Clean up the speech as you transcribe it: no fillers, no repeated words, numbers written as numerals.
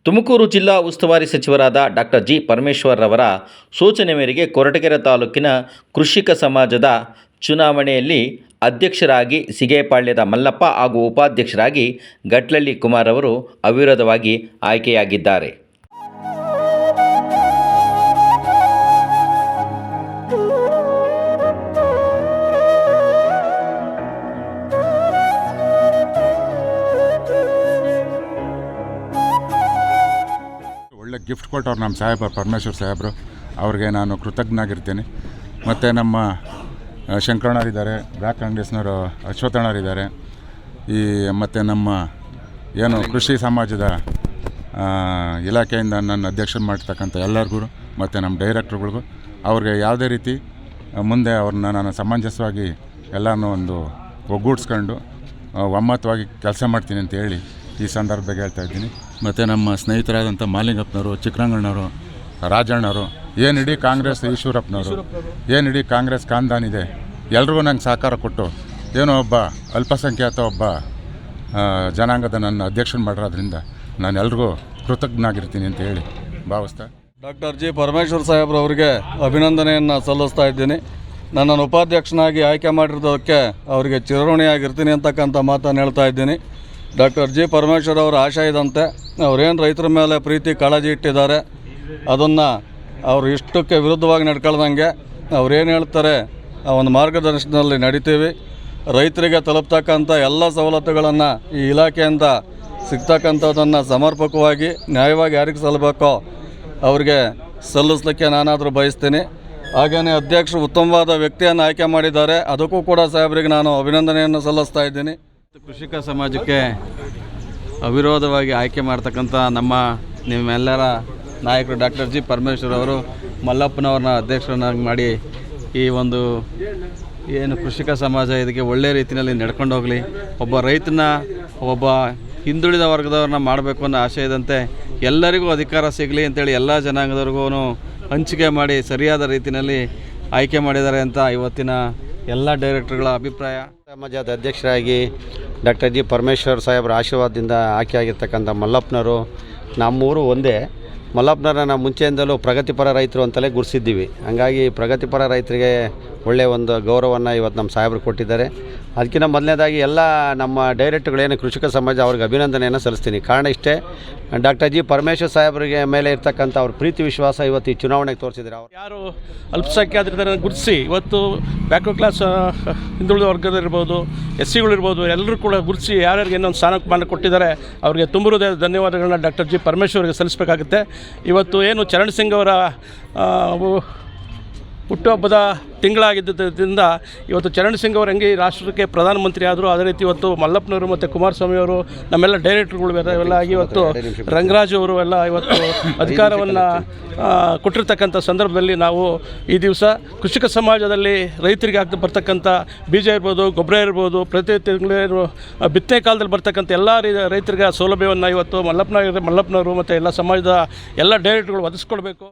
ತುಮಕೂರು ಜಿಲ್ಲಾ ಉಸ್ತುವಾರಿ ಸಚಿವರಾದ ಡಾಕ್ಟರ್ ಜಿ ಪರಮೇಶ್ವರ್ ರವರ ಸೂಚನೆ ಮೇರೆಗೆ ಕೊರಟಗೆರೆ ತಾಲೂಕಿನ ಕೃಷಿಕ ಸಮಾಜದ ಚುನಾವಣೆಯಲ್ಲಿ ಅಧ್ಯಕ್ಷರಾಗಿ ಸಿಗೇಪಾಳ್ಯದ ಮಲ್ಲಪ್ಪ ಹಾಗೂ ಉಪಾಧ್ಯಕ್ಷರಾಗಿ ಗಟ್ಲಳ್ಳಿ ಕುಮಾರ್ ಅವರು ಅವಿರೋಧವಾಗಿ ಆಯ್ಕೆಯಾಗಿದ್ದಾರೆ. ಒಳ್ಳೆ ಗಿಫ್ಟ್ ಕೊಟ್ಟವ್ರು ನಮ್ಮ ಸಾಹೇಬರು, ಪರಮೇಶ್ವರ್ ಸಾಹೇಬರು, ಅವ್ರಿಗೆ ನಾನು ಕೃತಜ್ಞನಾಗಿರ್ತೀನಿ. ಮತ್ತು ನಮ್ಮ ಶಂಕರಣ್ಣರಿದ್ದಾರೆ, ಬ್ಲ್ಯಾಕ್ ಕಾಂಗ್ರೆಸ್ನವರು ಅಶ್ವಥಣ್ಣರಿದ್ದಾರೆ, ಮತ್ತು ನಮ್ಮ ಏನು ಕೃಷಿ ಸಮಾಜದ ಇಲಾಖೆಯಿಂದ ನನ್ನ ಅಧ್ಯಕ್ಷ ಮಾಡ್ತಕ್ಕಂಥ ಎಲ್ಲರಿಗೂ ಮತ್ತು ನಮ್ಮ ಡೈರೆಕ್ಟ್ರುಗಳಿಗೂ ಅವ್ರಿಗೆ ಯಾವುದೇ ರೀತಿ ಮುಂದೆ ಅವ್ರನ್ನ ನಾನು ಸಮಂಜಸವಾಗಿ ಎಲ್ಲನೂ ಒಂದು ಒಗ್ಗೂಡಿಸ್ಕೊಂಡು ಒಮ್ಮತವಾಗಿ ಕೆಲಸ ಮಾಡ್ತೀನಿ ಅಂತ ಹೇಳಿ ಈ ಸಂದರ್ಭದಾಗ ಹೇಳ್ತಾ ಇದ್ದೀನಿ. ಮತ್ತು ನಮ್ಮ ಸ್ನೇಹಿತರಾದಂಥ ಮಾಲಿಂಗಪ್ಪನವರು, ಚಿಕ್ಕರಂಗಣ್ಣವರು, ರಾಜಣ್ಣವರು, ಏನಿಡೀ ಕಾಂಗ್ರೆಸ್ ಈಶ್ವರಪ್ಪನವರು, ಏನಿಡೀ ಕಾಂಗ್ರೆಸ್ ಖಾನ್ದಾನಿದೆ, ಎಲ್ರಿಗೂ ನಂಗೆ ಸಹಕಾರ ಕೊಟ್ಟು ಏನೋ ಒಬ್ಬ ಅಲ್ಪಸಂಖ್ಯಾತ ಒಬ್ಬ ಜನಾಂಗದ ನನ್ನ ಅಧ್ಯಕ್ಷನ ಮಾಡಿರೋದ್ರಿಂದ ನಾನು ಎಲ್ರಿಗೂ ಕೃತಜ್ಞನಾಗಿರ್ತೀನಿ ಅಂತ ಹೇಳಿ ಭಾವಿಸ್ತಾ ಡಾಕ್ಟರ್ ಜಿ ಪರಮೇಶ್ವರ್ ಸಾಹೇಬ್ರವರಿಗೆ ಅಭಿನಂದನೆಯನ್ನು ಸಲ್ಲಿಸ್ತಾ ಇದ್ದೀನಿ. ನನ್ನನ್ನು ಉಪಾಧ್ಯಕ್ಷನಾಗಿ ಆಯ್ಕೆ ಮಾಡಿರೋದಕ್ಕೆ ಅವರಿಗೆ ಚಿರಋಣಿಯಾಗಿರ್ತೀನಿ ಅಂತಕ್ಕಂಥ ಮಾತನ್ನು ಹೇಳ್ತಾ ಇದ್ದೀನಿ. ಡಾಕ್ಟರ್ ಜಿ ಪರಮೇಶ್ವರ್ ಅವರ ಆಶಯದಂತೆ ಅವರೇನು ರೈತರ ಮೇಲೆ ಪ್ರೀತಿ ಕಾಳಜಿ ಇಟ್ಟಿದ್ದಾರೆ ಅದನ್ನು ಅವರು ಇಷ್ಟಕ್ಕೆ ವಿರುದ್ಧವಾಗಿ ನಡ್ಕೊಳ್ದಂಗೆ ಅವ್ರೇನು ಹೇಳ್ತಾರೆ ಆ ಒಂದು ಮಾರ್ಗದರ್ಶನದಲ್ಲಿ ನಡಿತೀವಿ. ರೈತರಿಗೆ ತಲುಪ್ತಕ್ಕಂಥ ಎಲ್ಲ ಸವಲತ್ತುಗಳನ್ನು ಈ ಇಲಾಖೆಯಿಂದ ಸಿಗ್ತಕ್ಕಂಥದ್ದನ್ನು ಸಮರ್ಪಕವಾಗಿ ನ್ಯಾಯವಾಗಿ ಯಾರಿಗೆ ಸಲ್ಲಬೇಕೋ ಅವ್ರಿಗೆ ಸಲ್ಲಿಸಲಿಕ್ಕೆ ನಾನಾದರೂ ಬಯಸ್ತೀನಿ. ಹಾಗೆಯೇ ಅಧ್ಯಕ್ಷರು ಉತ್ತಮವಾದ ವ್ಯಕ್ತಿಯನ್ನು ಆಯ್ಕೆ ಮಾಡಿದ್ದಾರೆ, ಅದಕ್ಕೂ ಕೂಡ ಸಾಹೇಬರಿಗೆ ನಾನು ಅಭಿನಂದನೆಯನ್ನು ಸಲ್ಲಿಸ್ತಾ ಇದ್ದೀನಿ. ಕೃಷಿಕ ಸಮಾಜಕ್ಕೆ ಅವಿರೋಧವಾಗಿ ಆಯ್ಕೆ ಮಾಡ್ತಕ್ಕಂಥ ನಿಮ್ಮೆಲ್ಲರ ನಾಯಕರು ಡಾಕ್ಟರ್ ಜಿ ಪರಮೇಶ್ವರ್ ಅವರು ಮಲ್ಲಪ್ಪನವ್ರನ್ನ ಅಧ್ಯಕ್ಷರನ್ನಾಗಿ ಮಾಡಿ ಈ ಒಂದು ಏನು ಕೃಷಿಕ ಸಮಾಜ ಇದಕ್ಕೆ ಒಳ್ಳೆಯ ರೀತಿಯಲ್ಲಿ ನಡ್ಕೊಂಡು ಹೋಗಲಿ, ಒಬ್ಬ ರೈತನ ಒಬ್ಬ ಹಿಂದುಳಿದ ವರ್ಗದವ್ರನ್ನ ಮಾಡಬೇಕು ಅನ್ನೋ ಆಶಯದಂತೆ ಎಲ್ಲರಿಗೂ ಅಧಿಕಾರ ಸಿಗಲಿ ಅಂತೇಳಿ ಎಲ್ಲ ಜನಾಂಗದವ್ರಿಗೂ ಹಂಚಿಕೆ ಮಾಡಿ ಸರಿಯಾದ ರೀತಿಯಲ್ಲಿ ಆಯ್ಕೆ ಮಾಡಿದ್ದಾರೆ ಅಂತ ಇವತ್ತಿನ ಎಲ್ಲ ಡೈರೆಕ್ಟರ್ಗಳ ಅಭಿಪ್ರಾಯ. ಸಮಾಜದ ಅಧ್ಯಕ್ಷರಾಗಿ ಡಾಕ್ಟರ್ ಜಿ ಪರಮೇಶ್ವರ್ ಸಾಹೇಬ್ರ ಆಶೀರ್ವಾದದಿಂದ ಆಯ್ಕೆಯಾಗಿರ್ತಕ್ಕಂಥ ಮಲ್ಲಪ್ಪನವರು ನಮ್ಮೂರು ಒಂದೇ. ಮಲ್ಲಪ್ಪನವ್ರನ್ನ ನಾವು ಮುಂಚೆಯಿಂದಲೂ ಪ್ರಗತಿಪರ ರೈತರು ಅಂತಲೇ ಗುರುತಿಸಿದ್ದೀವಿ. ಹಾಗಾಗಿ ಪ್ರಗತಿಪರ ರೈತರಿಗೆ ಒಳ್ಳೆಯ ಒಂದು ಗೌರವವನ್ನು ಇವತ್ತು ನಮ್ಮ ಸಾಹೇಬರು ಕೊಟ್ಟಿದ್ದಾರೆ. ಅದಕ್ಕಿಂತ ಮೊದಲನೇದಾಗಿ ಎಲ್ಲ ನಮ್ಮ ಡೈರೆಕ್ಟ್ರುಗಳೇನು ಕೃಷಿಕ ಸಮಾಜ ಅವ್ರಿಗೆ ಅಭಿನಂದನೆಯನ್ನು ಸಲ್ಲಿಸ್ತೀನಿ. ಕಾರಣ ಇಷ್ಟೇ, ಡಾಕ್ಟರ್ ಜಿ ಪರಮೇಶ್ವರ್ ಸಾಹೇಬರಿಗೆ ಮೇಲೆ ಇರ್ತಕ್ಕಂಥ ಅವ್ರ ಪ್ರೀತಿ ವಿಶ್ವಾಸ ಇವತ್ತು ಈ ಚುನಾವಣೆಗೆ ತೋರಿಸಿದ್ದಾರೆ. ಅವರು ಯಾರು ಅಲ್ಪಸಂಖ್ಯಾತರನ್ನು ಗುರುತಿಸಿ ಇವತ್ತು ಬ್ಯಾಕ್ವರ್ಡ್ ಕ್ಲಾಸ್ ಹಿಂದುಳಿದ ವರ್ಗದಲ್ಲಿರ್ಬೋದು, SCಗಳಿರ್ಬೋದು, ಎಲ್ಲರೂ ಕೂಡ ಗುರುತಿಸಿ ಯಾರ್ಯಾರಿಗೆ ಏನೊಂದು ಸ್ಥಾನಮಾನ ಕೊಟ್ಟಿದ್ದಾರೆ ಅವರಿಗೆ ತುಂಬ ಹೃದಯದ ಧನ್ಯವಾದಗಳನ್ನ ಡಾಕ್ಟರ್ ಜಿ ಪರಮೇಶ್ವರ್ಗೆ ಸಲ್ಲಿಸಬೇಕಾಗುತ್ತೆ. ಇವತ್ತು ಏನು ಚರಣ್ ಸಿಂಗ್ ಅವರ ಹುಟ್ಟುಹಬ್ಬದ ತಿಂಗಳಾಗಿದ್ದರಿಂದ ಇವತ್ತು ಚರಣ್ ಸಿಂಗ್ ಅವರು ಹೆಂಗೆ ರಾಷ್ಟ್ರಕ್ಕೆ ಪ್ರಧಾನಮಂತ್ರಿ ಆದರು, ಅದೇ ರೀತಿ ಇವತ್ತು ಮಲ್ಲಪ್ಪನವರು ಮತ್ತು ಕುಮಾರಸ್ವಾಮಿ ಅವರು ನಮ್ಮೆಲ್ಲ ಡೈರೆಕ್ಟ್ರುಗಳು ಎಲ್ಲ ಆಗಿ ಇವತ್ತು ರಂಗರಾಜು ಅವರು ಎಲ್ಲ ಇವತ್ತು ಅಧಿಕಾರವನ್ನು ಕೊಟ್ಟಿರ್ತಕ್ಕಂಥ ಸಂದರ್ಭದಲ್ಲಿ ನಾವು ಈ ದಿವಸ ಕೃಷಿಕ ಸಮಾಜದಲ್ಲಿ ರೈತರಿಗೆ ಬರ್ತಕ್ಕಂಥ ಬೀಜ ಇರ್ಬೋದು, ಗೊಬ್ಬರ ಇರ್ಬೋದು, ಪ್ರತಿ ತಿಂಗಳು ಬಿತ್ತನೆ ಕಾಲದಲ್ಲಿ ಬರ್ತಕ್ಕಂಥ ಎಲ್ಲ ರೈತರಿಗೆ ಸೌಲಭ್ಯವನ್ನು ಇವತ್ತು ಮಲ್ಲಪ್ಪನವರು ಮತ್ತು ಎಲ್ಲ ಸಮಾಜದ ಎಲ್ಲ ಡೈರೆಕ್ಟ್ರುಗಳು ಒದಗಿಸ್ಕೊಡ್ಬೇಕು.